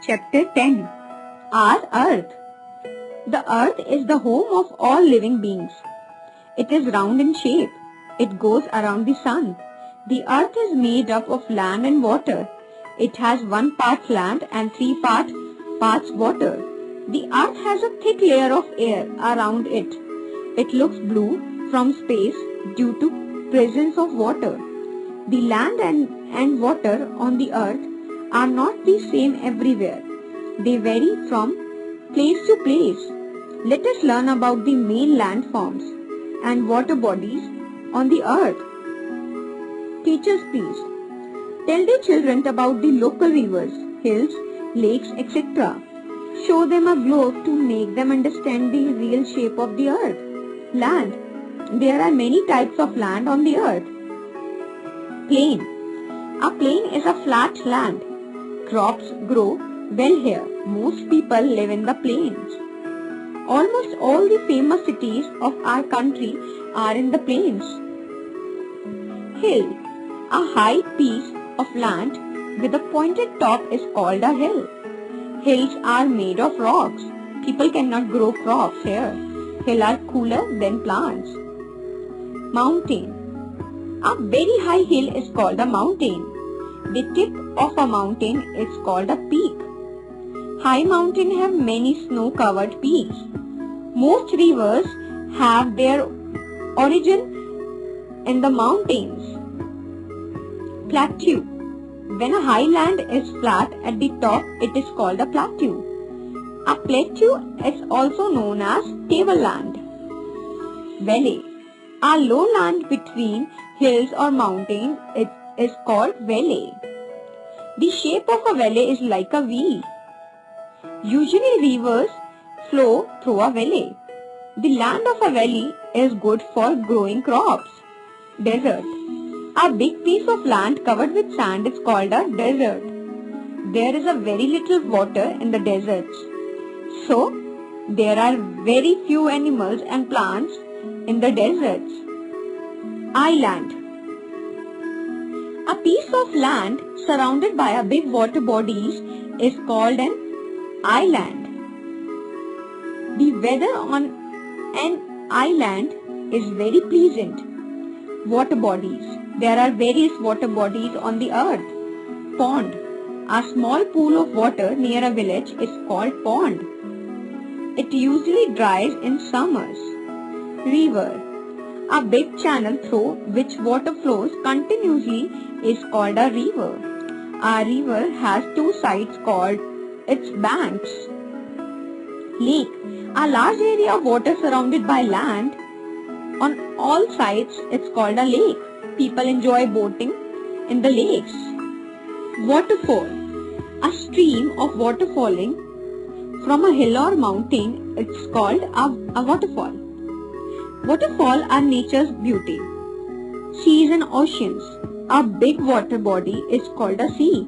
Chapter 10. Our Earth. The Earth is the home of all living beings. It is round in shape. It goes around the sun. The Earth is made up of land and water. It has 1 part land and 3 parts water. The Earth has a thick layer of air around it. It looks blue from space due to presence of water. The land and water on the Earth are not the same everywhere. They vary from place to place. Let us learn about the main landforms and water bodies on the Earth. Teachers, please tell the children about the local rivers, hills, lakes, etc. Show them a globe to make them understand the real shape of the Earth. Land. There are many types of land on the Earth. Plain. A plain is a flat land. Crops grow well here. Most people live in the plains. Almost all the famous cities of our country are in the plains. Hill. A high piece of land with a pointed top is called a hill. Hills are made of rocks. People cannot grow crops here. Hills are cooler than plants. Mountain. A very high hill is called a mountain. The tip of a mountain is called a peak. High mountains have many snow-covered peaks. Most rivers have their origin in the mountains. Plateau. When a highland is flat at the top, it is called a plateau. A plateau is also known as tableland. Valley. A lowland between hills or mountains is called valley. The shape of a valley is like a V. Usually rivers flow through a valley. The land of a valley is good for growing crops. Desert. A big piece of land covered with sand is called a desert. There is a very little water in the deserts. So, there are very few animals and plants in the deserts. Island. A piece of land surrounded by a big water bodies is called an island. The weather on an island is very pleasant. Water bodies. There are various water bodies on the earth. Pond. A small pool of water near a village is called pond. It usually dries in summers. River. A big channel through which water flows continuously is called a river. A river has 2 sides called its banks. Lake. A large area of water surrounded by land on all sides is called a lake. People enjoy boating in the lakes. Waterfall. A stream of water falling from a hill or mountain, it's called a waterfall. Waterfalls are nature's beauty. Seas and oceans. A big water body is called a sea.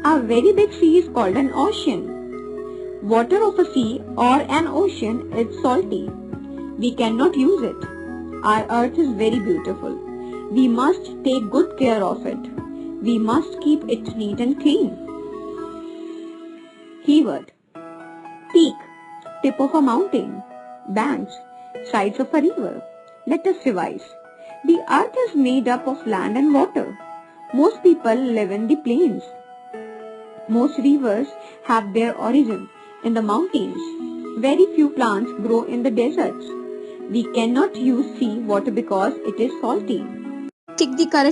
A very big sea is called an ocean. Water of a sea or an ocean is salty. We cannot use it. Our earth is very beautiful. We must take good care of it. We must keep it neat and clean. Keyword. Peak. Tip of a mountain. Banks. Sides of a river. Let us revise. The earth is made up of land and water. Most people live in the plains. Most rivers have their origin in the mountains. Very few plants grow in the deserts. We cannot use sea water because it is salty. Tick the correct